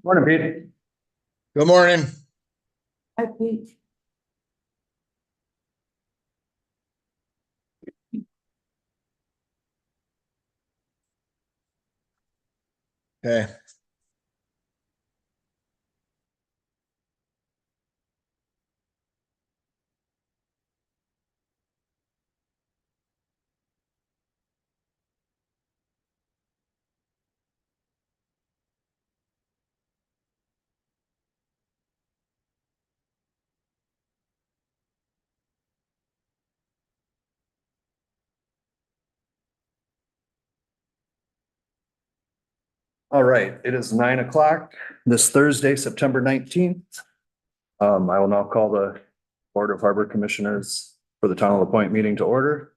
Morning, Pete. Good morning. Hi, Pete. Okay. All right, it is 9 o'clock this Thursday, September 19th. I will now call the Board of Harbor Commissioners for the Town of La Pointe meeting to order.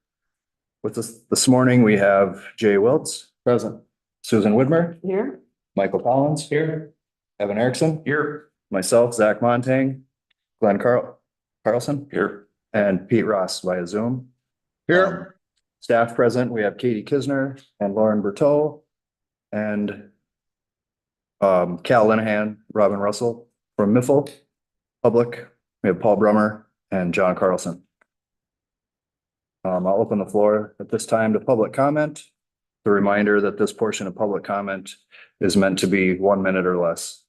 With us this morning, we have Jay Wiltz. Present. Susan Widmer, Here? Michael Collins. Here. Evan Erickson. Here. Myself, Zach Montang, Glenn Carlson. Here. And Pete Ross via Zoom. Here. Staff present, we have Katie Kisner and Lauren Berteau and Cal Linehan, Robin Russell from Miffle. Public, we have Paul Brummer and John Carlson. I'll open the floor at this time to public comment. The reminder that this portion of public comment is meant to be 1 minute or less.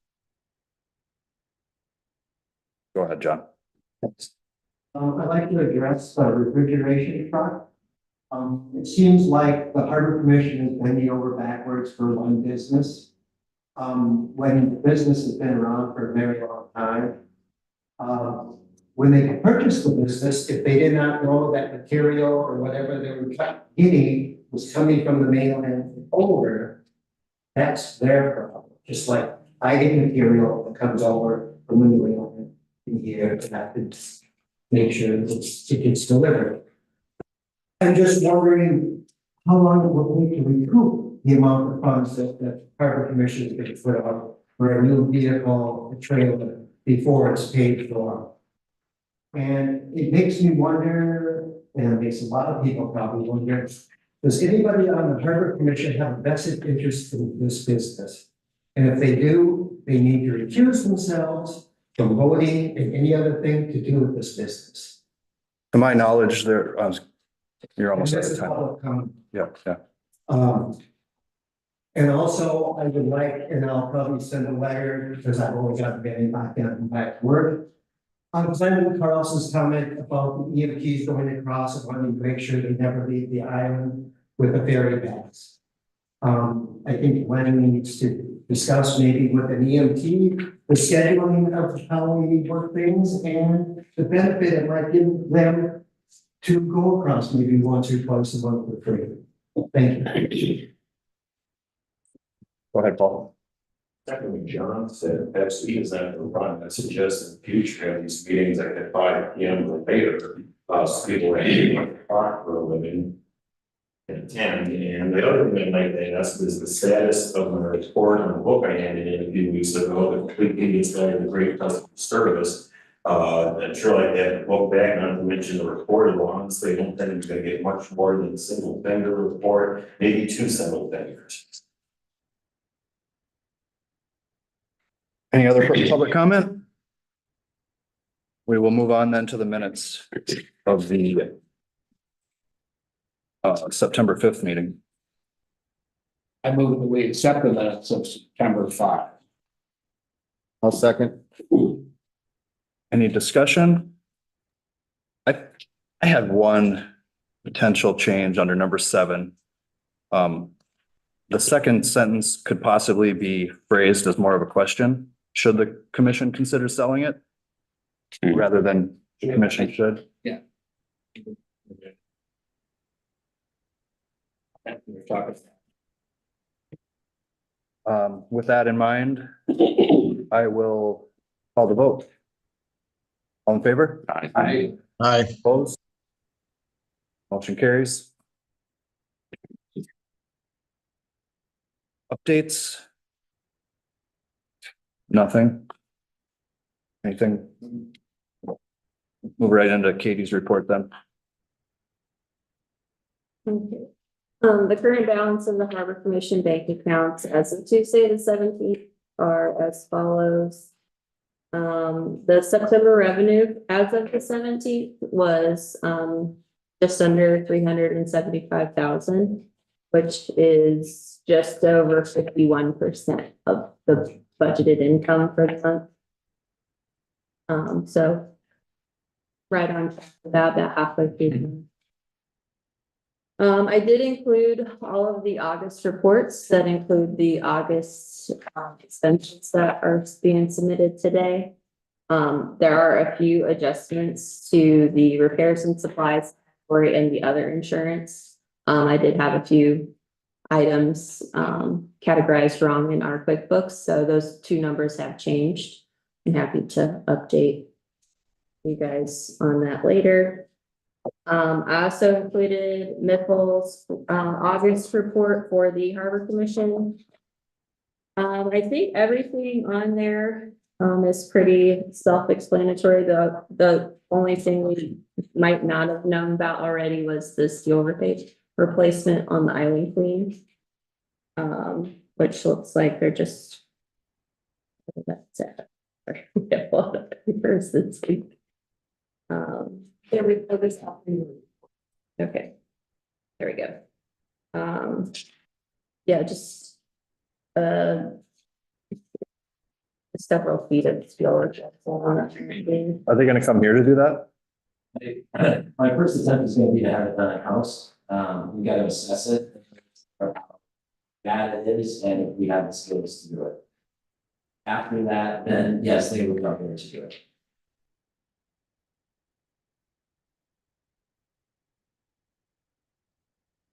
Go ahead, John. I'd like to address the refrigeration truck. It seems like the Harbor Commission is bending over backwards for one business. When the business has been around for a very long time. When they purchased the business, if they did not know that material or whatever they were getting was coming from the mainland over, that's their problem. Just like I get material that comes over from the mainland in here, and I have to make sure that it gets delivered. I'm just wondering how long it will take to recoup the amount of funds that the Harbor Commission is going to put out for a new vehicle, a trailer, before it's paid for. And it makes me wonder, and it makes a lot of people probably wonder, does anybody on the Harbor Commission have a vested interest in this business? And if they do, they need to recuse themselves from voting and any other thing to do with this business. To my knowledge, you're almost And out this of is time. public comment. Yeah. And also I would like, and I'll probably send a letter because I've only got Benny back down and back to work. I'm Simon Carlson's comment about the EMTs going across and wanting to make sure they never leave the island with the ferry bags. I think Glenn needs to discuss maybe with an EMT, the scheduling of how we work things and the benefit it might give them to go across maybe once or twice a month for free. Thank you. Go ahead, Paul. Secondly, John said, Pepsi is not going to run. I suggest in the future, have these meetings like at 5 p.m. or later, so people are able to talk for a living and attend. And the other thing I'd like to ask is the status of my report on the book I handed in a few weeks ago, the Complete Indians Guide to Great Customer Service. I'm sure I had to look back, not to mention the report, honestly, I don't think it's going to get much more than a single vendor report, maybe 2 single vendors. Any other public comment? We will move on then to the minutes of the September 5th meeting. I move that we accept the minutes of September 5. I'll second. Any discussion? I had one potential change under number 7. The second sentence could possibly be phrased as more of a question. Should the commission consider selling it? Rather than the commission should? We're talking. With that in mind, I will call the vote. All in favor? Aye. Aye. Opposed? Motion carries. Updates? Nothing? Anything? Move right into Katie's report then. Okay. The current balance of the Harbor Commission bank accounts as of Tuesday, the 17th are as follows. The September revenue as of the 17th was, just under 375,000, which is just over 51% of the budgeted income for the month. So right on track with that, about halfway through. I did include all of the August reports that include the August extensions that are being submitted today. There are a few adjustments to the repairs and supplies category and the other insurance. I did have a few items categorized wrong in our QuickBooks, so those two numbers have changed. I'm happy to update you guys on that later. I also included Miffle's August report for the Harbor Commission. I think everything on there is pretty self-explanatory. The only thing we might not have known about already was the steel replacement on the Island Queen. Which looks like they're just. That's it. Sorry, we have a lot of papers this week. There we go, this happening. Okay. There we go. Yeah, just several feet of steel. Are they gonna come here to do that? My first attempt is gonna be to have it done in-house. We gotta assess it. How bad it is, and if we have the skills to do it. After that, then yes, they would come here to do it.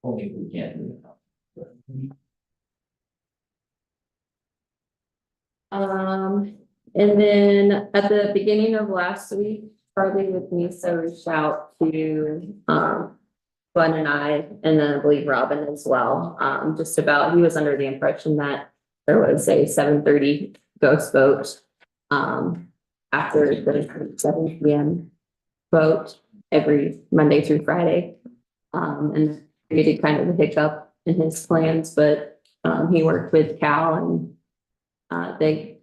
Only if we can't do it. And then at the beginning of last week, Charlie with NISA reached out to, Glenn and I, and then I believe Robin as well, just about, he was under the impression that there was a 7:30 ghost vote, after the 7 p.m. vote every Monday through Friday. And created kind of a hiccup in his plans, but, he worked with Cal and, they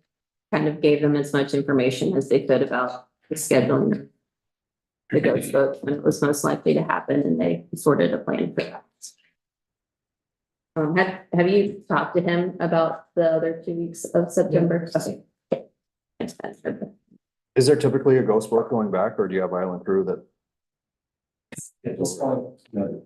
kind of gave them as much information as they could about the scheduling. The ghost vote when it was most likely to happen, and they sorted a plan for that. Have you talked to him about the other 2 weeks of September? Okay. Is there typically a ghost vote going back, or do you have Island Crew that? At this point,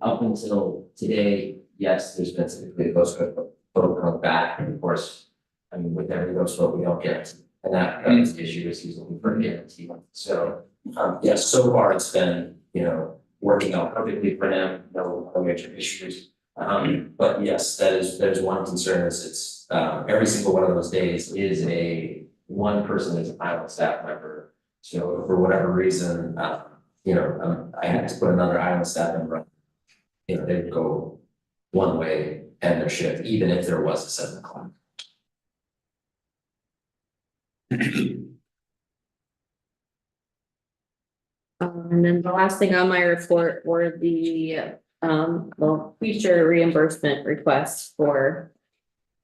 up until today, yes, there's been typically a ghost vote going back, and of course, I mean, with every ghost vote, we don't get, and that's the issue is he's looking for a guarantee. So, yes, so far it's been, working out perfectly for him, no major issues. But yes, that is one concern is it's, every single one of those days is one person is a pilot staff member. So for whatever reason, I had to put another island staff member on. They would go one way and their shift, even if there was a 7 o'clock. And then the last thing on my report were the future reimbursement requests for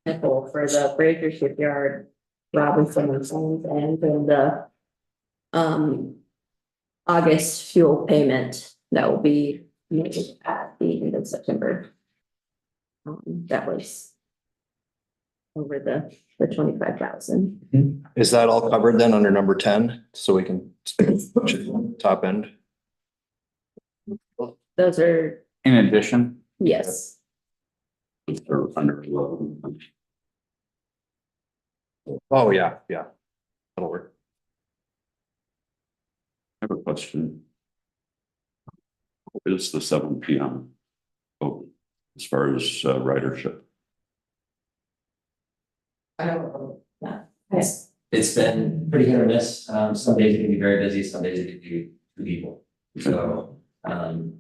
nickel for the Fraser Shipyard, Robinson and Sons, and then the August fuel payment that will be made at the end of September. That was over the 25,000. Is that all covered then under number 10, so we can top end? Those are, In addition, yes. or under 11. Oh, yeah, that'll work. I have a question. What is the 7 p.m. vote as far as ridership? I don't know. It's been pretty hit or miss. Some days it can be very busy, some days it can be 2 people. So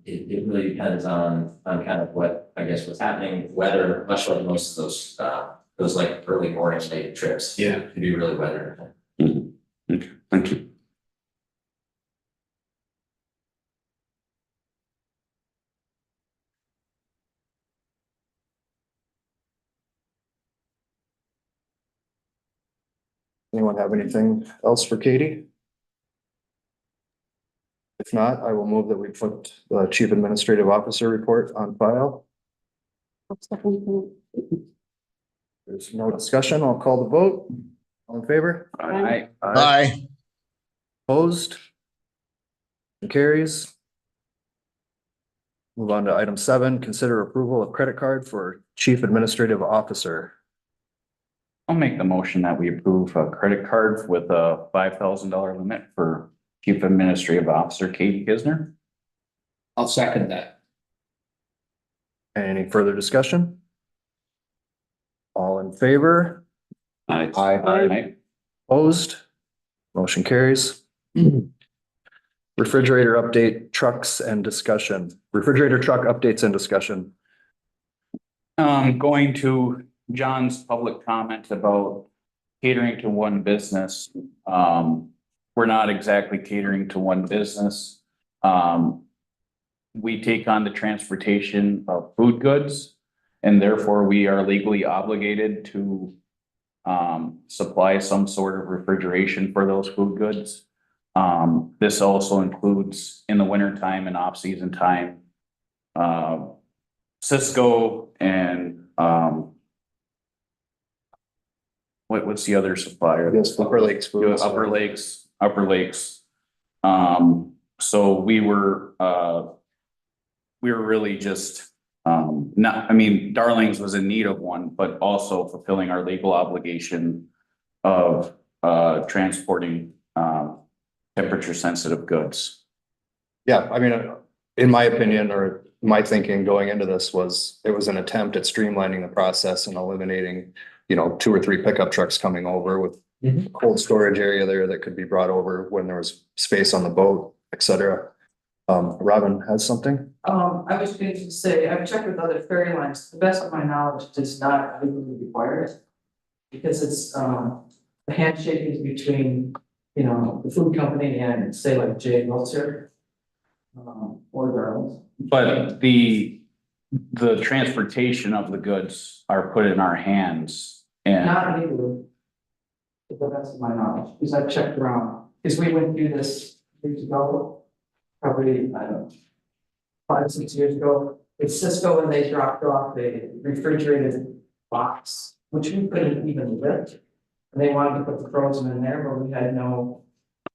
it really depends on kind of what, I guess, what's happening, weather, much like most of those like early morning late trips. Yeah. It can be really weather. Okay, thank you. Anyone have anything else for Katie? If not, I will move that we put the Chief Administrative Officer report on file. There's no discussion. I'll call the vote. All in favor? Aye. Aye. Opposed? Carries. Move on to item 7, consider approval of credit card for Chief Administrative Officer. I'll make the motion that we approve a credit card with a $5,000 limit for Chief Administrative Officer Katie Kisner. I'll second that. Any further discussion? All in favor? Aye. Aye. Opposed? Motion carries. Refrigerator update, trucks and discussion. Refrigerator truck updates and discussion. Going to John's public comment about catering to one business. We're not exactly catering to one business. We take on the transportation of food goods, and therefore we are legally obligated to supply some sort of refrigeration for those food goods. This also includes in the winter time and off-season time, Cisco and what's the other supplier? Yes, Upper Lakes Foods. Upper Lakes. So we were really just, not, I mean, Darlings was in need of one, but also fulfilling our legal obligation of, transporting, temperature sensitive goods. Yeah, I mean, in my opinion, or my thinking going into this was, it was an attempt at streamlining the process and eliminating, 2 or 3 pickup trucks coming over with a cold storage area there that could be brought over when there was space on the boat, et cetera. Robin has something? I was going to say, I've checked with other ferry lines, to the best of my knowledge, does not legally require it. Because it's, the handshake is between, the food company and say like J. Wiltshire. Or Darlings. But the transportation of the goods are put in our hands and. Not legally. To the best of my knowledge, because I've checked around, because we went through this years ago. Probably, I don't know, 5, 6 years ago, it's Cisco and they dropped off a refrigerated box, which we couldn't even lift. And they wanted to put the frozen in there, but we had no,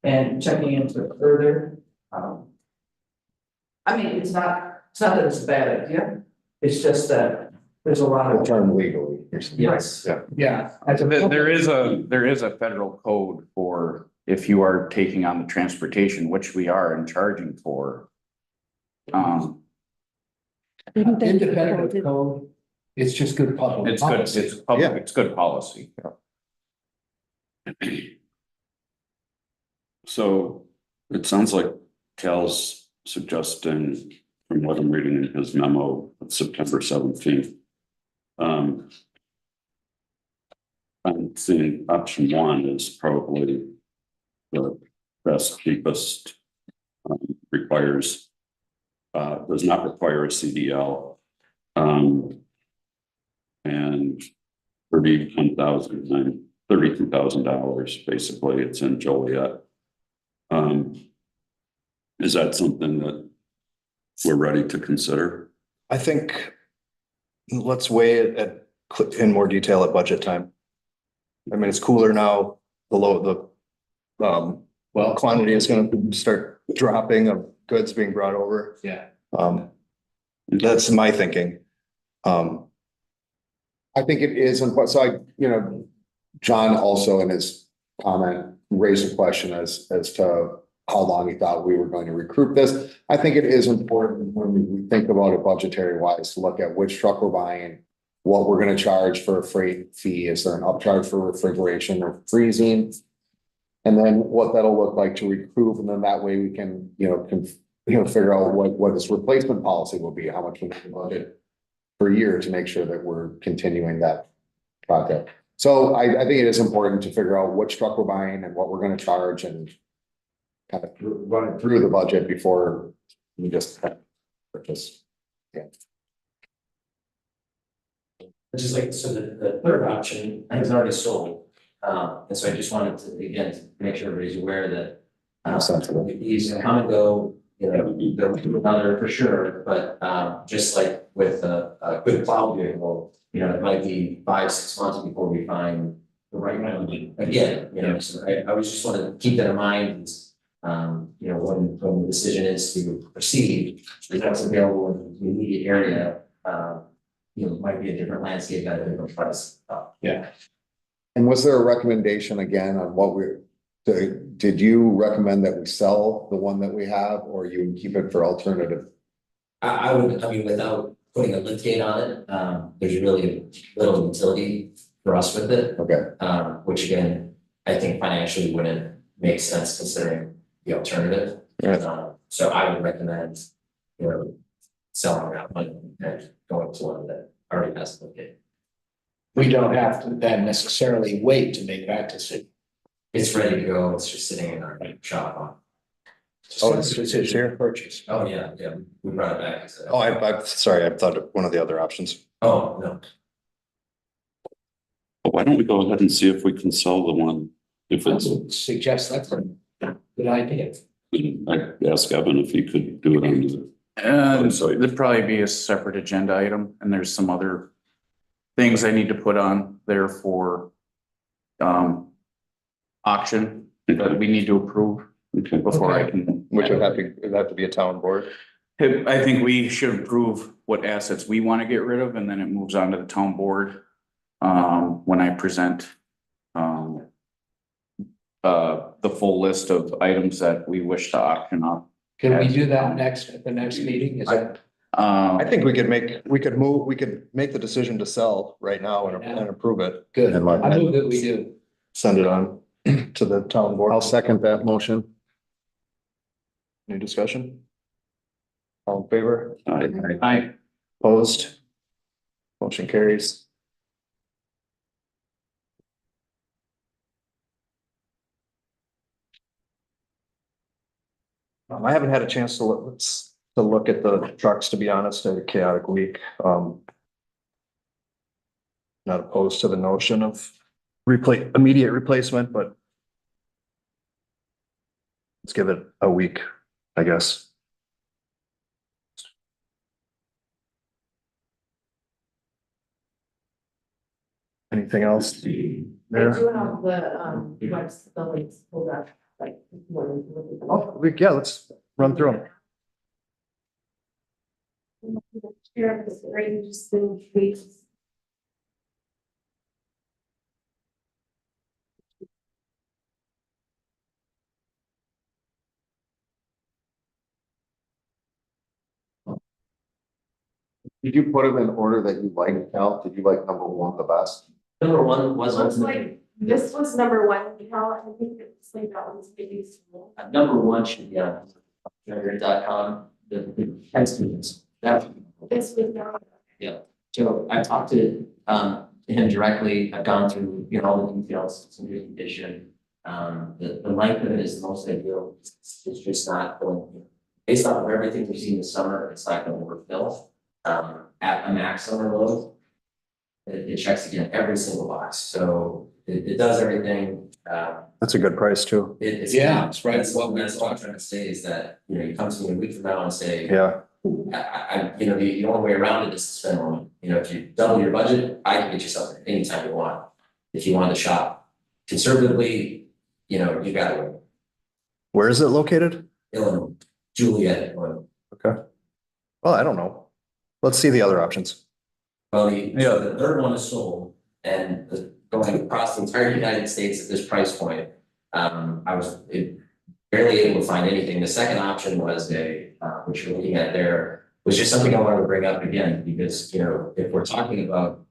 and checking into it further. I mean, it's not that it's a bad idea, it's just that there's a lot of. Term legally. Yes. Yeah. There is a federal code for if you are taking on the transportation, which we are and charging for. Independent of code, it's just good public. It's good, policy. it's public, it's good policy. So it sounds like Cal's suggesting, from what I'm reading in his memo, of September 17th. I'm seeing option 1 is probably the best, cheapest, does not require a CDL. And $32,000, basically, it's in Joliet. Is that something that we're ready to consider? I think let's weigh it in more detail at budget time. I mean, it's cooler now, quantity is gonna start dropping of goods being brought over. Yeah. That's my thinking. I think it is, so John also in his comment raised a question as to how long he thought we were going to recruit this. I think it is important when we think about it budgetary wise to look at which truck we're buying, what we're going to charge for a freight fee. Is there an upcharge for refrigeration or freezing? And then what that'll look like to recoup. And then that way we can, figure out what this replacement policy will be, how much we can budget per year to make sure that we're continuing that project. So I think it is important to figure out which truck we're buying and what we're going to charge and kind of run it through the budget before we just purchase. Just like, so the third option has already sold. And so I just wanted to, again, to make sure everybody's aware that Sensible. these come and go, you know, go to another for sure, but just like with a good plow vehicle, you know, it might be 5-6 months before we find the right one again, you know, so I was just wanted to keep that in mind. You know, when the decision is to proceed, if that's available in the immediate area, you know, it might be a different landscape at a different price. And was there a recommendation again on what did you recommend that we sell the one that we have, or you would keep it for alternative? I would, I mean, without putting a lift gate on it, there's really little utility for us with it. Okay, Which again, I think financially wouldn't make sense considering the alternative. So I would recommend, you know, selling that one and going to one that already has the lift gate. We don't have to then necessarily wait to make that decision. It's ready to go, it's just sitting in our shop on. Oh, It's a decision to purchase. Oh, yeah, we brought it back. Oh, I'm sorry, I thought one of the other options. Oh, no, But why don't we go ahead and see if we can sell the one? If I it's, would suggest that's a good idea. I asked Evan if he could do it on the. And there'd probably be a separate agenda item, and there's some other things I need to put on there for auction that we need to approve Okay. before I can. Which would have to be a town board. I think we should approve what assets we want to get rid of, and then it moves on to the town board. When I present the full list of items that we wish to auction off. Can we do that next, at the next meeting? Is that? I think we could make the decision to sell right now and approve it. Good. And I move that we do. send it on to the town board. I'll second that motion. Any discussion? All in favor? I, Opposed? Motion carries. I haven't had a chance to look at the trucks, to be honest, in a chaotic week. Not opposed to the notion of immediate replacement, but let's give it a week, I guess. Anything else I there? do have the, what's the links pulled up, like. Oh, let's run through them. Here, this range, the tweets. Did you put them in order that you like, Cal? Did you like number one the best? number one was Looks ultimately, like this was number one, Cal, I think it's like that one's maybe small. number one should be on generator.com, the test students. That, This was not. so I talked to him directly, I've gone through, you know, all the details, it's in good condition. The length of it is the most ideal, it's just not going, based off of everything we've seen this summer, it's not gonna overfill. At a max summer load, it checks again every single box, so it does everything, That's a good price too. it's. Yeah, it's right. That's what I'm trying to say is that, you know, you come to me a week from now and say, Yeah, you know, the only way around it is to spend more money. You know, if you double your budget, I can get you something anytime you want. If you want to shop conservatively, you know, you gotta wait. where is it located? Illinois, Juliet, Illinois. Well, I don't know. Let's see the other options. Well, the third one is sold and going across the entire United States at this price point. I was barely able to find anything. The second option was which you're looking at there, was just something I wanted to bring up again, because, you know, if we're talking about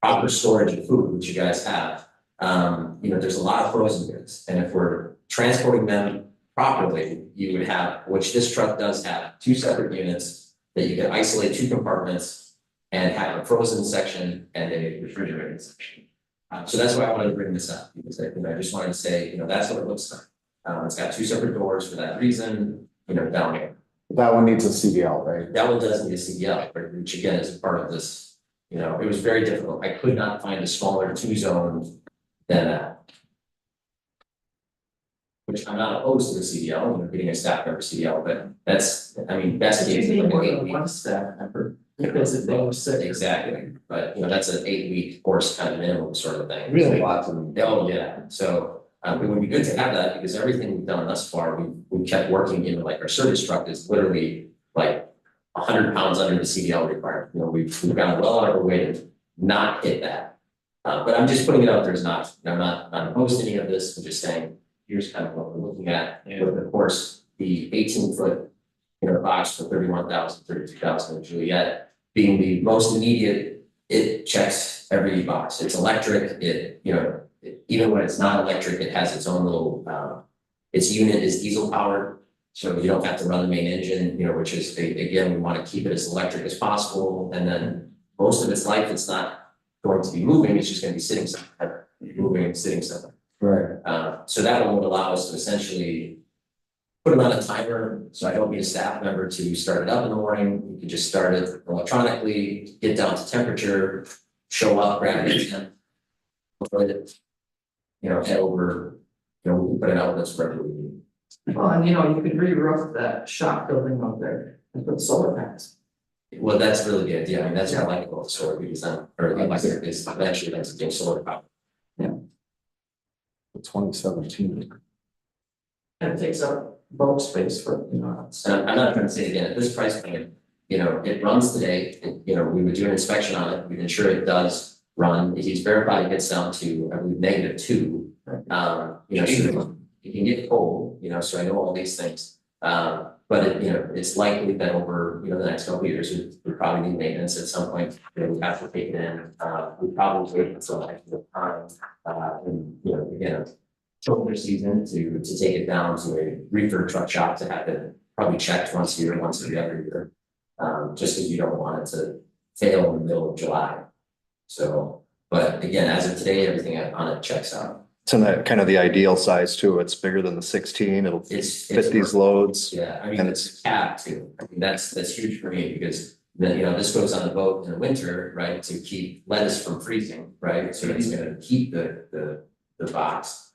proper storage of food, which you guys have, you know, there's a lot of frozen goods. And if we're transporting them properly, you would have, which this truck does have, 2 separate units that you can isolate 2 compartments and have a frozen section and a refrigerated section. So that's why I wanted to bring this up, because I just wanted to say, you know, that's what it looks like. It's got 2 separate doors for that reason, you know, down here. That one needs a CDL, right? That one does need a CDL, but which again is part of this, you know, it was very difficult. I could not find a smaller 2-zone than that. Which I'm not opposed to the CDL, you know, getting a staff member CDL, but that's, I mean, best You case. need like more an than 8 one week. staff member, because if they were sick. Exactly, but you know, that's an 8 week course kind of minimum sort of thing. Really? Lots of them. Oh, yeah, so it would be good to have that because everything we've done thus far, we kept working, you know, like our service truck is literally like 100 pounds under the CDL requirement, you know, we've gone well out of our way to not hit that. But I'm just putting it out there as not, I'm not opposed to any of this, I'm just saying, here's kind of what we're looking at. With of course, the 18-foot, you know, box for 31,000, 32,000 in Juliet being the most immediate, it checks every box. It's electric, you know, even when it's not electric, it has its own little, its unit is diesel powered. So you don't have to run the main engine, you know, which is, again, we want to keep it as electric as possible. And then most of its life, it's not going to be moving, it's just going to be sitting somewhere, moving and sitting somewhere. Right. So that one would allow us to essentially put them on a timer, so I don't need a staff member to start it up in the morning. You can just start it electronically, get down to temperature, show up, grab it, and put it, you know, head over, you know, we can put it out that's wherever we need. Well, and you know, you could re-roof that shop building up there and put solar panels. Well, that's really the idea. I mean, that's what I like about the solar redesign, or the electric is eventually that's getting solar power. 2017. And it takes up bulk space for, you know, it's- And I'm not trying to say it again, at this price point, you know, it runs today, you know, we would do an inspection on it, we'd ensure it does run. If he's verified, it gets down to, I believe, -2. You know, so it can get cold, you know, so I know all these things. But it, you know, it's likely that over, you know, the next couple of years, we probably need maintenance at some point, you know, we have to take it in, we probably wait until like the time, and, you know, again, shoulder season to take it down to a reefer truck shop to have it probably checked once a year, once every other year. Just because you don't want it to fail in the middle of July. So, but again, as of today, everything on it checks out. It's in that kind of the ideal size too. It's bigger than the 16. It'll It's fit these loads. Yeah, I mean, And it's a cab too. I mean, that's huge for me because then, you know, this goes on the boat in the winter, right, to keep lettuce from freezing, right? So it's gonna keep the box.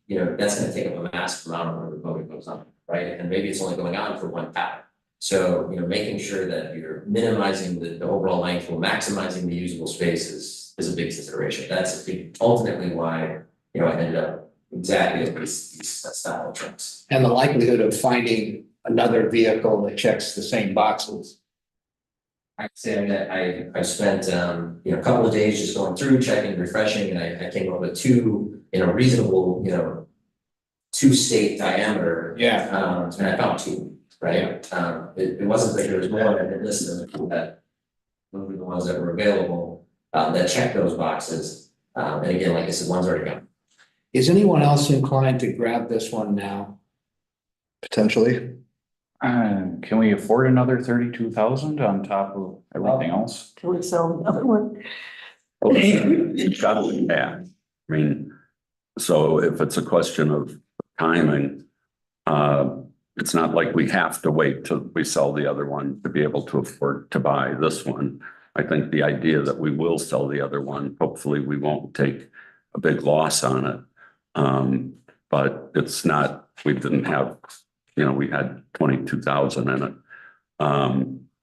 You know, that's gonna take up a massive amount when the boat goes on, right? And maybe it's only going on for one pallet. So, you know, making sure that you're minimizing the overall length while maximizing the usable space is a big consideration. That's ultimately why, you know, I ended up exactly at these style of trucks. And the likelihood of finding another vehicle that checks the same boxes. I'd say that I spent, you know, a couple of days just going through, checking, refreshing, and I came up with 2 in a reasonable, you know, 2-state diameter. Yeah. And I found 2, right? It wasn't that there was more than this, that those were the ones that were available, that checked those boxes. And again, like I said, one's already gone. Is anyone else inclined to grab this one now? Potentially. Can we afford another 32,000 on top of everything else? Can we sell another one? Yeah, I mean, so if it's a question of timing, it's not like we have to wait till we sell the other one to be able to afford to buy this one. I think the idea that we will sell the other one, hopefully we won't take a big loss on it. But it's not, we didn't have, you know, we had 22,000 in it.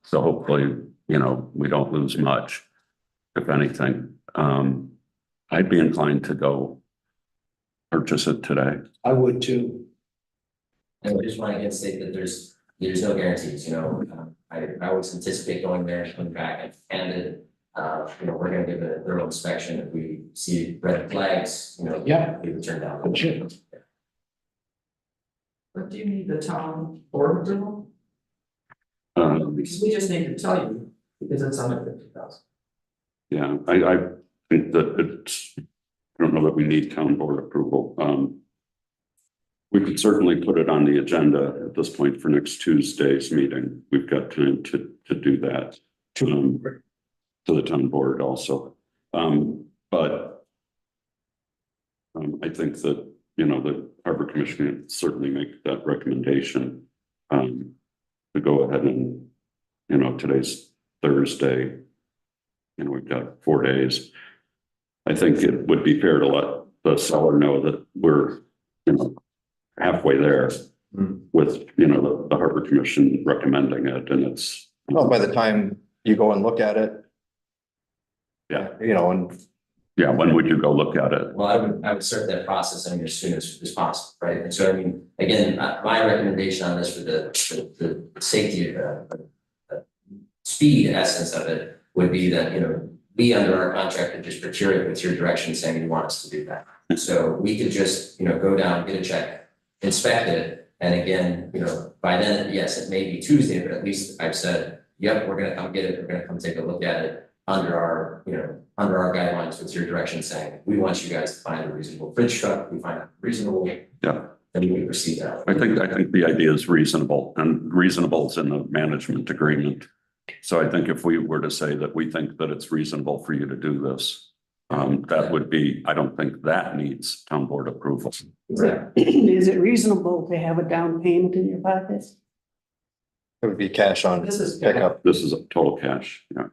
So hopefully, you know, we don't lose much, if anything. I'd be inclined to go purchase it today. I would too. And we just want to again state that there's no guarantees, you know, I always anticipate going there, coming back and you know, we're gonna give it a thorough inspection. If we see red flags, you know. Yeah. We would turn down. Sure. But do you need the town board approval? Um, Because we just need to tell you, because it's under 50,000. Yeah, I think that it's, I don't know that we need town board approval. We could certainly put it on the agenda at this point for next Tuesday's meeting. We've got time to do that. To the town board also. But I think that, you know, the Harbor Commission can certainly make that recommendation to go ahead and, you know, today's Thursday. You know, we've got 4 days. I think it would be fair to let the seller know that we're, halfway there with, the Harbor Commission recommending it, and it's, Well, by the time you go and look at it. Yeah. And yeah, when would you go look at it? Well, I would start that process, as soon as possible, right? And so, I mean, again, my recommendation on this for the safety of speed essence of it would be that, we under our contract could just procure it with your direction saying you want us to do that. So we could just, go down, get a check, inspect it, and again, by then, yes, it may be Tuesday, but at least I've said, yep, we're gonna come get it, we're gonna come take a look at it under our guidelines with your direction saying, we want you guys to find a reasonable bridge truck, we find it reasonable. Yeah. Then we proceed that way. I think the idea is reasonable, and reasonable is in the management agreement. So I think if we were to say that we think that it's reasonable for you to do this, that would be, I don't think that needs town board approval. Is it reasonable to have a down payment in your pocket? it would be cash on This is pickup. This is a total cash, yeah.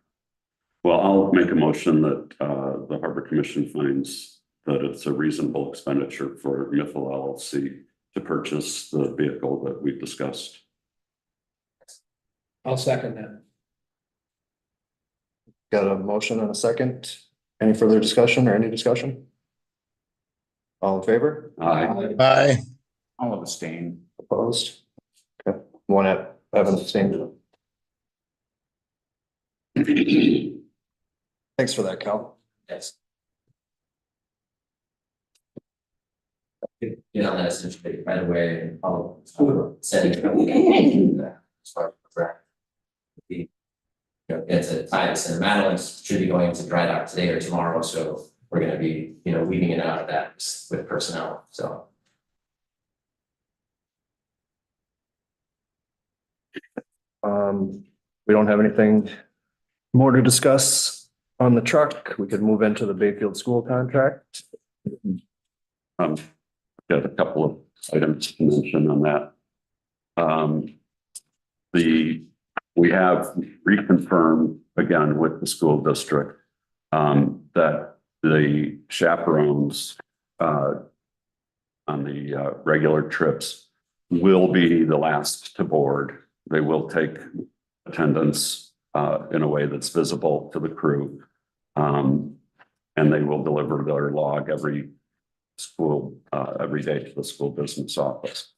Well, I'll make a motion that the Harbor Commission finds that it's a reasonable expenditure for Miffle LLC to purchase the vehicle that we've discussed. I'll second that. Got a motion and a second. Any further discussion or any discussion? All in favor? Aye. I'll abstain. Opposed? Okay, one at, Evan abstained. Thanks for that, Cal. Yes. Get on that essentially right away and I'll send it. It's a tie to Madeline should be going to dry dock today or tomorrow, so we're gonna be, weaving it out of that with personnel, so. We don't have anything more to discuss on the truck. We could move into the Bayfield School contract. Got a couple of items to mention on that. We have reconfirmed again with the school district that the chaperones on the regular trips will be the last to board. They will take attendance in a way that's visible to the crew. And they will deliver their log every day to the school business office.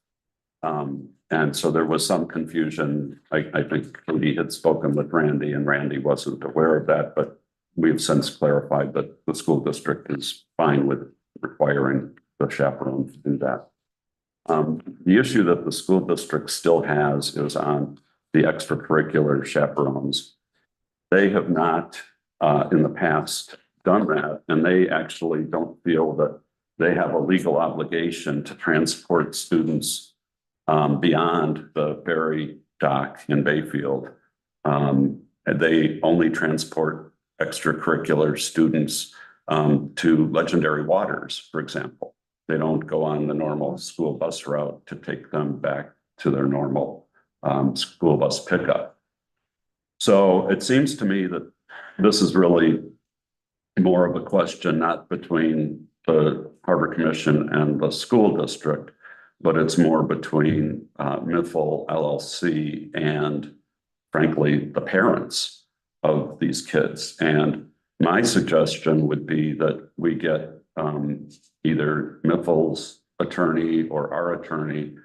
And so there was some confusion. I think Cody had spoken with Randy and Randy wasn't aware of that, but we've since clarified that the school district is fine with requiring the chaperone to do that. The issue that the school district still has is on the extracurricular chaperones. They have not in the past done that, and they actually don't feel that they have a legal obligation to transport students beyond the ferry dock in Bayfield. And they only transport extracurricular students to Legendary Waters, for example. They don't go on the normal school bus route to take them back to their normal school bus pickup. So it seems to me that this is really more of a question, not between the Harbor Commission and the school district, but it's more between Miffle LLC and frankly, the parents of these kids. And my suggestion would be that we get either Miffle's attorney or our attorney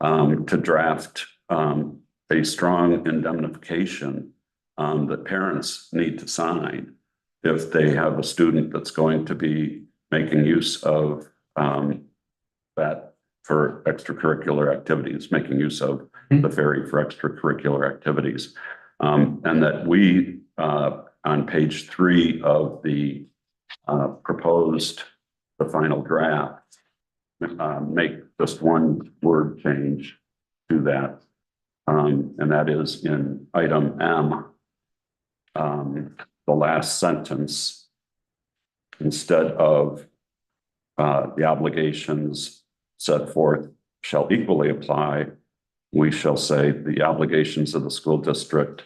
to draft a strong indemnification that parents need to sign if they have a student that's going to be making use of that for extracurricular activities, making use of the ferry for extracurricular activities. And that we, on page 3 of the proposed, the final draft, make just one word change to that. And that is in item M, the last sentence, instead of the obligations set forth shall equally apply, we shall say the obligations of the school district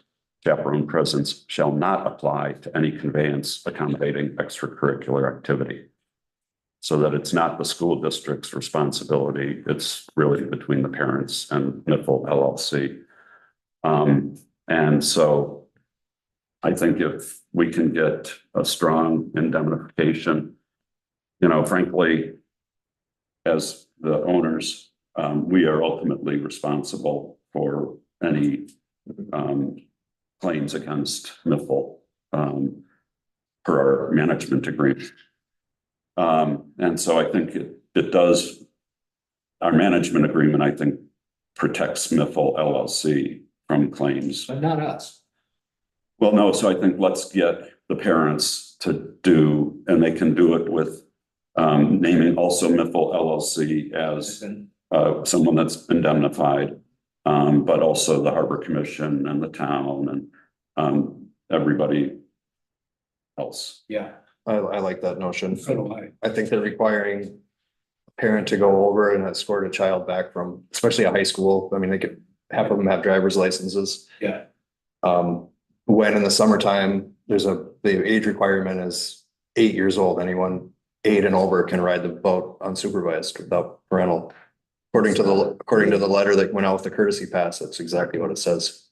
chaperone presence shall not apply to any conveyance accommodating extracurricular activity. So that it's not the school district's responsibility, it's really between the parents and Miffle LLC. And so I think if we can get a strong indemnification, you know, frankly, as the owners, we are ultimately responsible for any claims against Miffle per our management agreement. And so I think it does, our management agreement, I think, protects Miffle LLC from claims. But not us. Well, no, so I think let's get the parents to do, and they can do it with naming also Miffle LLC as someone that's indemnified, but also the Harbor Commission and the town and everybody else. Yeah. I like that notion. So do I. I think they're requiring a parent to go over and escort a child back from, especially a high school. I mean, they could, half of them have driver's licenses. Yeah. When in the summertime, the age requirement is 8 years old. Anyone 8 and over can ride the boat unsupervised without parental. According to the letter that went out with the courtesy pass, that's exactly what it says.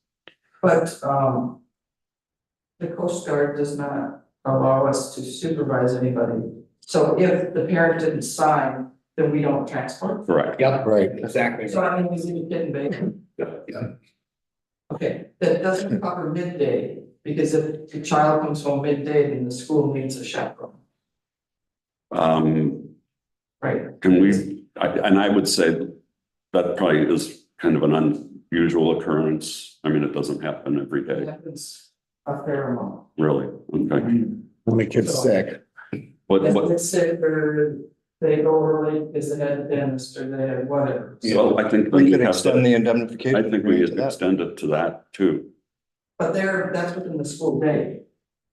But, the Coast Guard does not allow us to supervise anybody. So if the parent didn't sign, then we don't transport. Correct. Yep, Right. exactly. So I mean, we see the kid in Bacon. Yeah. Okay, that doesn't cover midday, because if the child comes home midday, then the school needs a chaperone, right? Can we, and I would say that probably is kind of an unusual occurrence. I mean, it doesn't happen every It day, happens a fair amount. really. Okay. When the kid's sick. What, If it's sick or they go early because they had a dentist or they had whatever. so I think. We we could have extend to- the indemnification. I think we to could that. extend it to that too. But that's within the school day.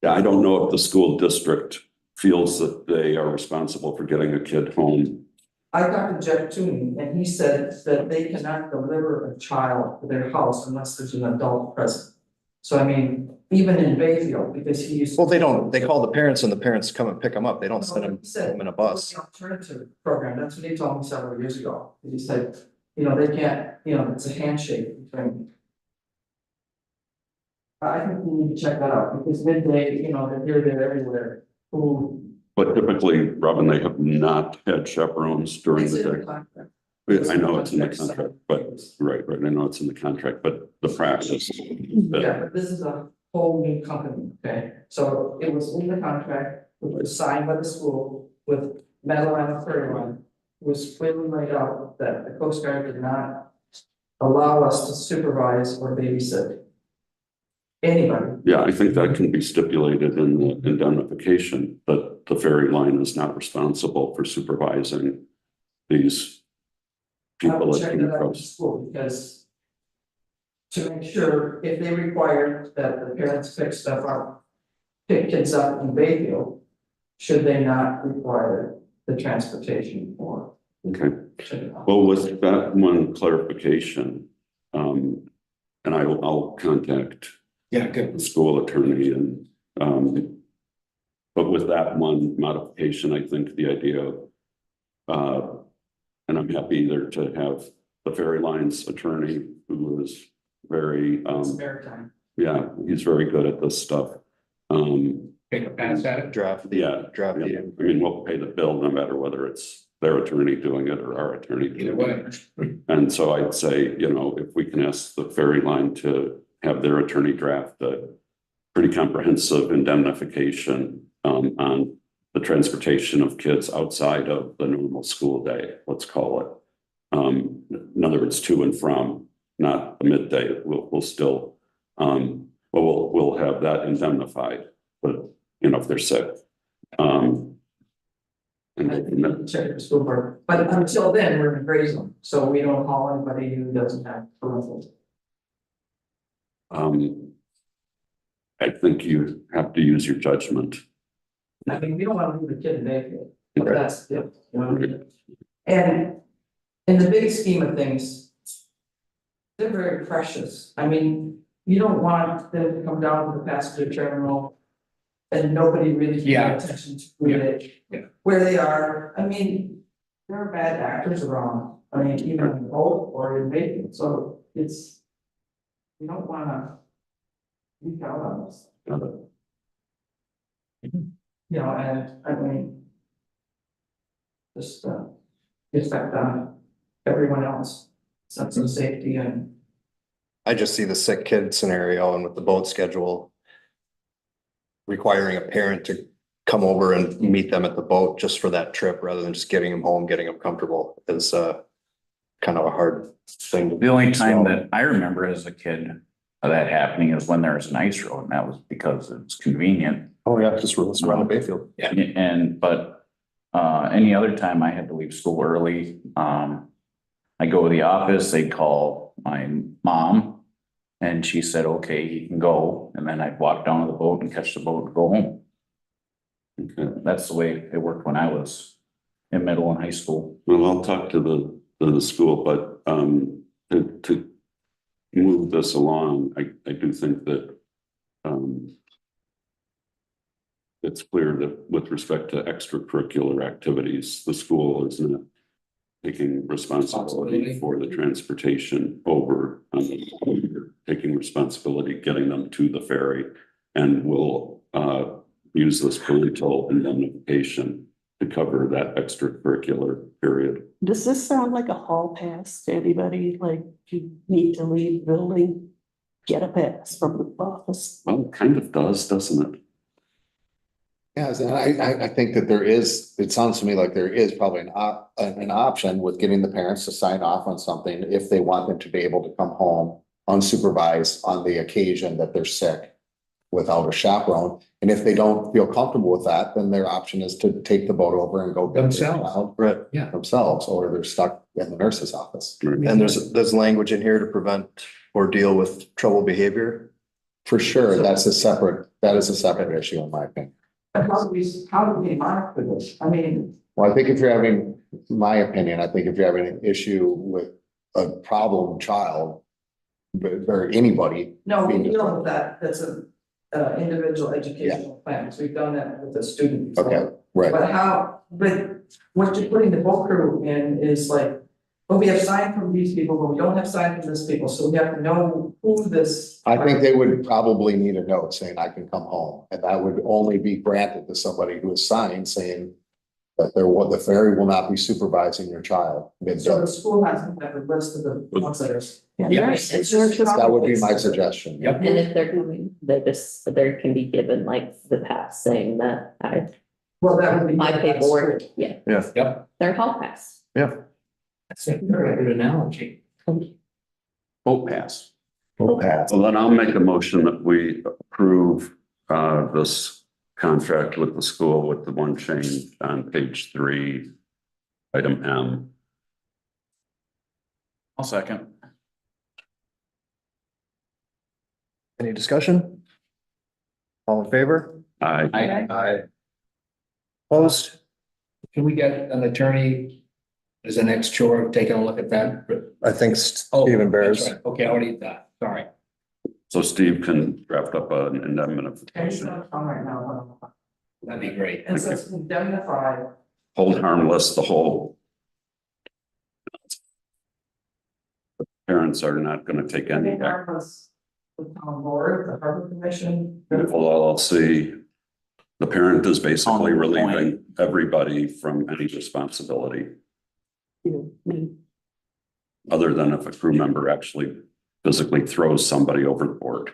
Yeah, I don't know if the school district feels that they are responsible for getting a kid home. I talked to Jeff Toomey and he said that they cannot deliver a child to their house unless there's an adult present. So I mean, even in Bayfield, because he used. Well, they call the parents and the parents come and pick them up. They don't send them He said, home in a bus. "The Alternative program, that's what he told me several years ago. He said, you know, they can't, you know, it's a handshake between. I think we need to check that out because midday, you know, they're here, there, everywhere. Who. But typically, Robin, they have not had chaperones during It's the in the day. contract. I know it's in the contract, but, right, I know it's in the contract, but the practice. Yeah, but this is a whole new company, okay? So it was in the contract, which was signed by the school with metal on the third one. It was clearly laid out that the Coast Guard did not allow us to supervise or babysit anybody. Yeah, I think that can be stipulated in the indemnification, that the ferry line is not responsible for supervising these I people will that check come that out with the across. school because to make sure if they require that the parents pick stuff up, pick kids up in Bayfield, should they not require the transportation for? Okay, well, with that one clarification, and I'll contact Yeah, good. the school attorney and, but with that one modification, I think the idea of, and I'm happy either to have the ferry lines attorney who is very, It's maritime. yeah, he's very good at this stuff. Take a pass at it. Draft. Yeah, Draft. yeah. I mean, we'll pay the bill no matter whether it's their attorney doing it or our attorney Either doing it. way. And so I'd say, you know, if we can ask the ferry line to have their attorney draft a pretty comprehensive indemnification on the transportation of kids outside of the normal school day, let's call it. In other words, to and from, not the midday, we'll still, we'll have that indemnified, but you know, if they're sick. And I think we can check the school board, but until then, we're in a gray zone, so we don't call anybody who doesn't have parental. I think you have to use your judgment. I mean, we don't want to leave the kid in Bayfield, but that's, yeah, you know. And in the big scheme of things, they're very precious. I mean, you don't want them to come down to the passenger terminal and nobody really paying Yeah. attention to where they are. I mean, there are bad actors around. I mean, even in the boat or in Macon, so it's, you don't wanna leak out on this. You know, and I mean, just, affect on everyone else, sense of safety and. I just see the sick kid scenario and with the boat schedule. Requiring a parent to come over and meet them at the boat just for that trip, rather than just getting them home, getting them comfortable is kind of a hard thing to. The only time that I remember as a kid of that happening is when there was an ice road, and that was because it's convenient. Oh, yeah, just around Bayfield. Yeah. But any other time I had to leave school early, I go to the office, they call my mom. And she said, okay, you can go. And then I'd walk down to the boat and catch the boat and go home. That's the way it worked when I was in middle and high school. Well, I'll talk to the school, but to move this along, I do think that it's clear that with respect to extracurricular activities, the school is not taking responsibility for the transportation over, taking responsibility, getting them to the ferry, and will use this parental indemnification to cover that extracurricular period. Does this sound like a hall pass to anybody? Like you need to leave the building, get a pass from the office? Well, it kind of does, doesn't it? Yes, and I think that there is, it sounds to me like there is probably an option with getting the parents to sign off on something if they want them to be able to come home unsupervised on the occasion that they're sick without a chaperone. And if they don't feel comfortable with that, then their option is to take the boat over and go get their Themselves. child Right. themselves, or they're stuck in the nurse's office. And there's language in here to prevent or deal with trouble behavior. For sure, that is a separate issue in my opinion. But how do we monitor this? I mean, Well, I think if you're having, my opinion, I think if you're having an issue with a problem child, or anybody. no, we deal with that, that's a, individual educational plan, because we've done that with a student before. Okay, right. But what you're putting the boat crew in is like, well, we have signed from these people, but we don't have signed from this people, so we have to know who this. I think they would probably need a note saying I can come home, and that would only be granted to somebody who is signed saying that the ferry will not be supervising your child. So the school has to have a list of the ones that are. Yeah. It's just. That would be my suggestion. Yep. And if they're coming, there can be given like the pass saying that Well, that would be. my paperwork, yeah, Yep. their hall pass. That's a very good analogy. Boat pass. We'll pass. Well, then I'll make a motion that we approve this contract with the school with the one change on page 3, item M. I'll second. Any discussion? All in favor? I Aye. Opposed? Can we get an attorney as an next chore of taking a look at that? I think Oh, Stephen Bears. that's right. Okay, I already did that. Sorry. so Steve can draft up an Okay, it's indemnification, not on right now, That'd be great. but it says indemnify. hold harmless the whole. Parents are not going to take any action. Harmless, the town board, the harbor commission. Beautiful LLC. The parent is basically On the relieving everybody from any responsibility, You know, other than if a crew member actually physically throws somebody overboard.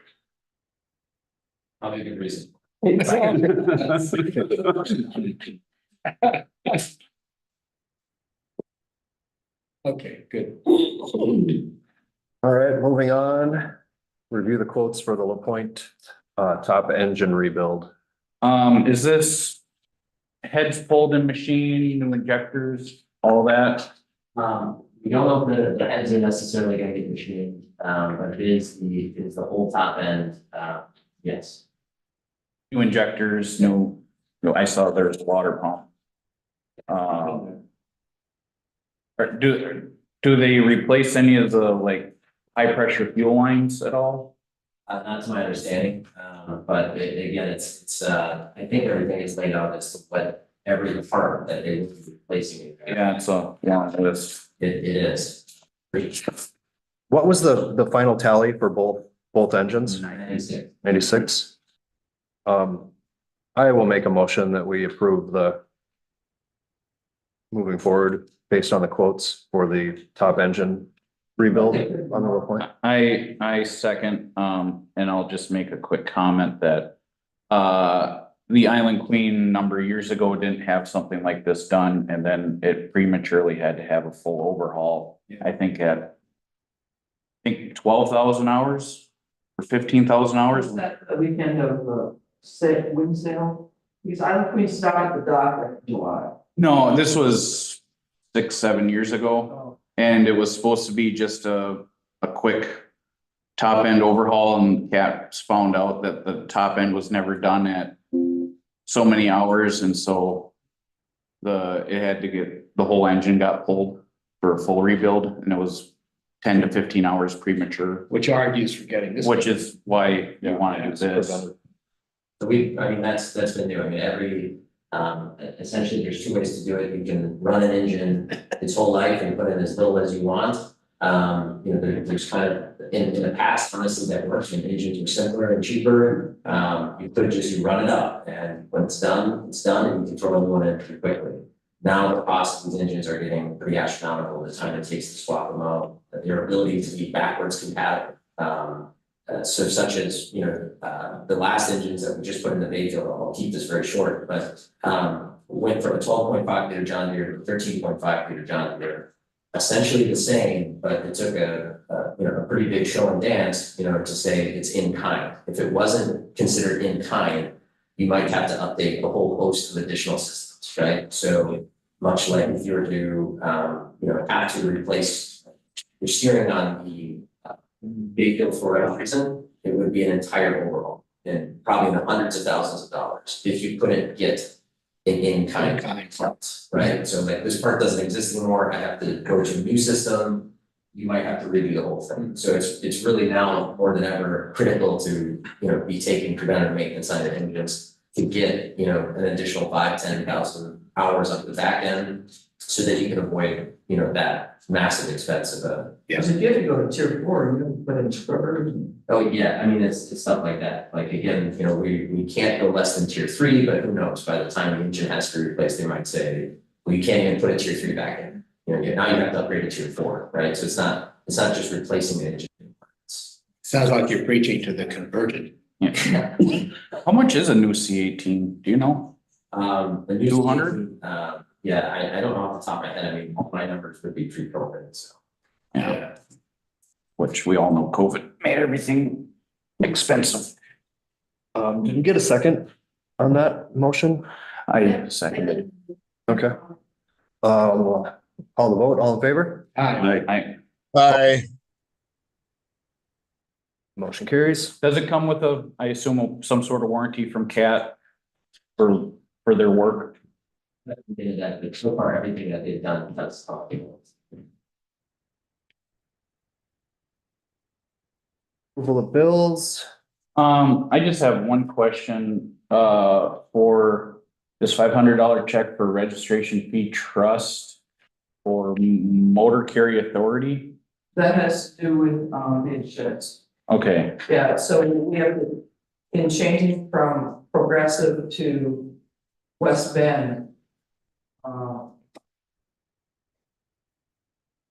Probably a good reason. Exactly. Okay, good. All right, moving on. Review the quotes for the LaPointe top engine rebuild. Is this heads folding machine, new injectors, all that? We don't know if the ends are necessarily gonna get machined, but it is the whole top end, yes. New injectors, I saw there's a water pump. Or do they replace any of the like high pressure fuel lines at all? Not to my understanding, but again, I think everything is laid out as to what every part that they would be replacing it. Yeah, it's a, yeah, it is. It is. What was the final tally for both engines? 96. 96? I will make a motion that we approve the moving forward based on the quotes for the top engine rebuild on the low point. I second, and I'll just make a quick comment that, the Island Queen number of years ago didn't have something like this done, and then it prematurely had to have a full overhaul. I think at 12,000 hours or 15,000 hours. Was that the weekend of wind sail? Because Island Queen started the dock in July. No, this was 6-7 years ago, and it was supposed to be just a quick top end overhaul, and Cats found out that the top end was never done at so many hours, and so it had to get, the whole engine got pulled for a full rebuild, and it was 10 to 15 hours premature, Which argues for getting this. which is why you want to do this. So that's been new. I mean, essentially, there's two ways to do it. You can run an engine its whole life and put in as little as you want. There's kind of, in the past, honestly, that works when engines were simpler and cheaper. You could just, you run it up, and when it's done, and you can throw a new one in pretty quickly. Now the cost of these engines are getting pretty astronomical, the time it takes to swap them out, their ability to be backwards compatible. So such as, the last engines that we just put in the Bayfield, I'll keep this very short, but went from a 12.5 liter John Deere to 13.5 liter John Deere. Essentially the same, but it took a pretty big show and dance, to say it's in kind. If it wasn't considered in kind, you might have to update a whole host of additional systems, right? So much like if you were to, have to replace your steering on the Bayfield for whatever reason, it would be an entire overhaul and probably in the hundreds of thousands of dollars if you couldn't get an in-kind parts, right? So like this part doesn't exist anymore, I have to go to a new system, you might have to redo the whole thing. So it's really now more than ever critical to, be taking preventative maintenance on your engines to get, an additional 5,000-10,000 hours up the back end so that you can avoid, that massive expense of a. Because if you have to go to tier 4, you put in scrubbers. Oh, yeah, I mean, it's stuff like that. Like, again, we can't go less than tier 3, but who knows, by the time the engine has to be replaced, they might say, well, you can't even put a tier 3 back in. Now you have to upgrade to tier 4, right? So it's not just replacing the engine. Sounds like you're preaching to the converted. Yeah. How much is a new C18? Do you know? The new 200? Yeah, I don't know off the top of my head. I mean, all my numbers would be pre-COVID, so. Yeah. Which we all know COVID made everything expensive. Did we get a second on that motion? I seconded. Okay. Call the vote, all in favor? I, Bye. Motion carries. does it come with I assume some sort of warranty from Cat for their work? We did that, but so far, everything that they've done, that's talking. Approval of bills. I just have one question, for this $500 check for registration fee trust for Motor Carry Authority. That has to do with, the insurance. Okay, Yeah, so we have to, in changing from Progressive to West Bend.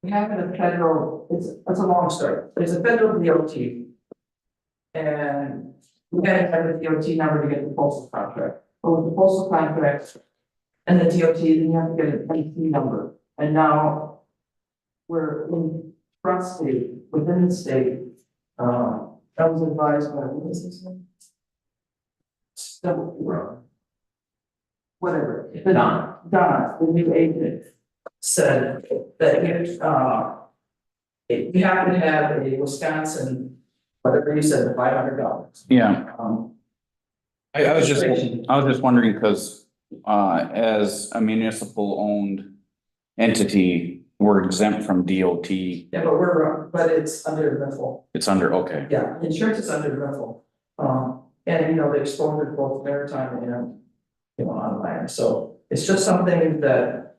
We have a federal, it's a long story, there's a federal DOT. And we gotta have the DOT number to get the postal contract, but with the postal contract. And the DOT, then you have to get an IT number, and now. We're in trust state, within the state, that was advised by, what is his name? Whatever. Don, the new agent, said that if you have to have a Wisconsin, whatever you said, $500. yeah. I was just wondering, because, as a municipal owned entity, we're exempt from DOT. Yeah, but it's under Miffle. It's under, okay. Yeah, insurance is under Miffle. And you know, the exposure to both maritime and, you know, on land. So it's just something that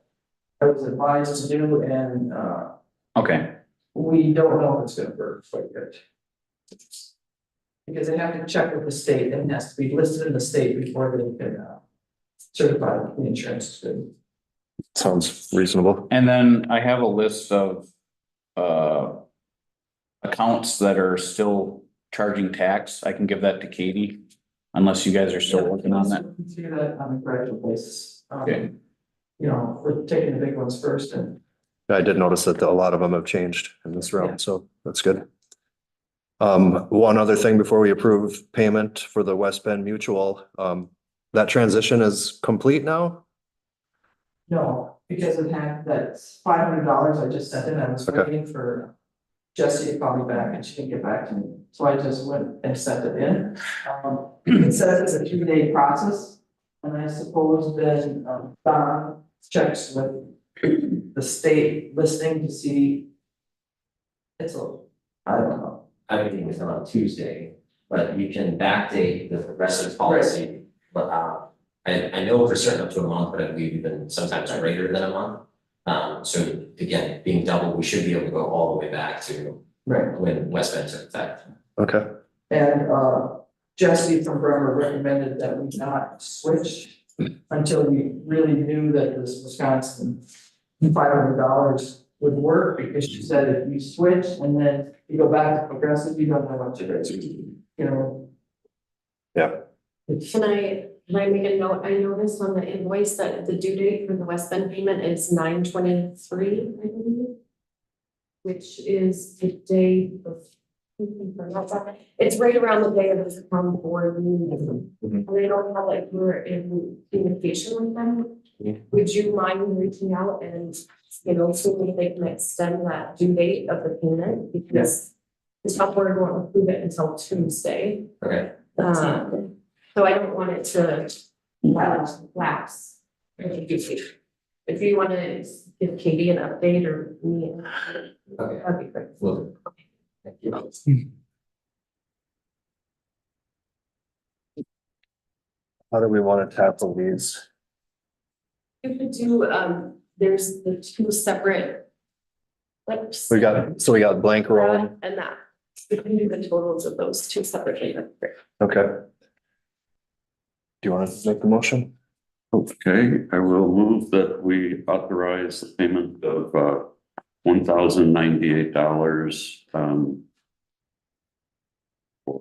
I was advised to do and, Okay, we don't know if it's gonna work quite good. Because they have to check with the state and it has to be listed in the state before they can, certify the insurance is good. Sounds reasonable. and then I have a list of accounts that are still charging tax. I can give that to Katie, unless you guys are still working on that. We can do that on a gradual basis. Okay. You know, we're taking the big ones first and I did notice that a lot of them have changed in this round, so that's good. One other thing before we approve payment for the West Bend Mutual, that transition is complete now? no, because it had that $500 I just sent in, I was Okay. waiting for Jessie to call me back and she didn't get back to me. So I just went and sent it in. It says it's a 2-day process. And I suppose then, Don checks with the state listing to see. I don't know. Everything is done on Tuesday, but you can backdate the rest of the policy. But I know for certain up to a month, but I believe even sometimes greater than a month. So again, being double, we should be able to go all the way back to Right. when West Bend took effect. Okay, And Jessie from Bremer recommended that we not switch until we really knew that this Wisconsin $500 would work, because she said if you switch and then you go back to Progressive, you don't have much of it, you know. Yeah. Can I make a note? I noticed on the invoice that the due date for the West Bend payment is 9/23, I believe. Which is the day of. It's right around the day of the town board meeting. And I don't know, like, we're in communication with them. Would you mind reaching out and, you know, seeing if they can extend that due date of the payment? Because the town board won't approve it until Tuesday. Okay. So I don't want it to lapse. If you want to give Katie an update or me, Okay. that'd be great. Will do. Thank you. how do we want to tackle these? You could do, there's the two separate. Lips. We got blank roll, And that, we can do the totals of those two separately. okay. Do you want to make the motion? Okay, I will move that we authorize the payment of $1,098 for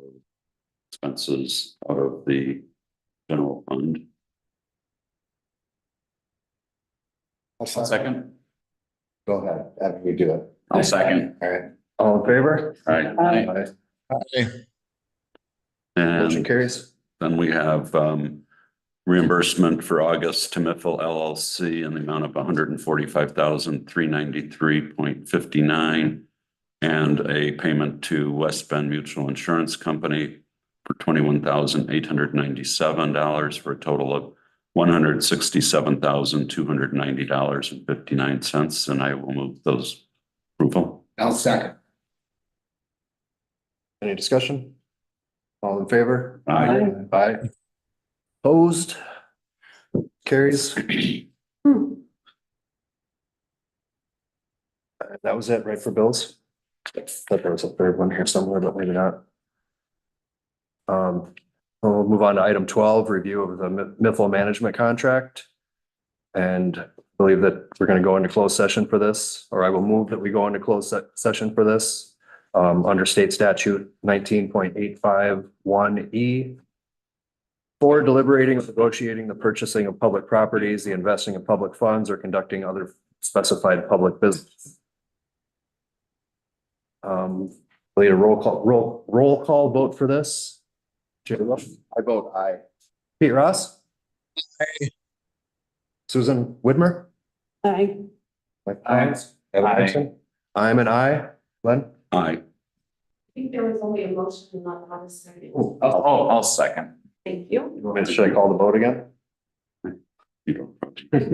expenses out of the general fund. I'll Second, Go ahead, after you do it. I'll second. All right. All in favor? Right, Aye. Motion and carries. then we have reimbursement for August to Miffle LLC in the amount of $145,393.59 and a payment to West Bend Mutual Insurance Company for $21,897 for a total of $167,290.59, and I will move those approval. I'll second. Any discussion? All in favor? Aye. Aye. Opposed? Carries. That was it, right, for bills? Thought there was a third one here somewhere, but maybe not. We'll move on to item 12, review of the Miffle management contract. And I believe that we're going to go into closed session for this, or I will move that we go into closed session for this. Under state statute 19.851E. For deliberating or negotiating the purchasing of public properties, the investing of public funds, or conducting other specified public business. Need a roll call vote for this. I vote aye. Pete Ross? Aye. Susan Widmer? Aye. Mike Collins? Evan Aye. Gibson? I'm an aye. Glenn? Aye. I think there was only a motion, not a second. I'll second. Thank you. Should I call the vote again? You don't.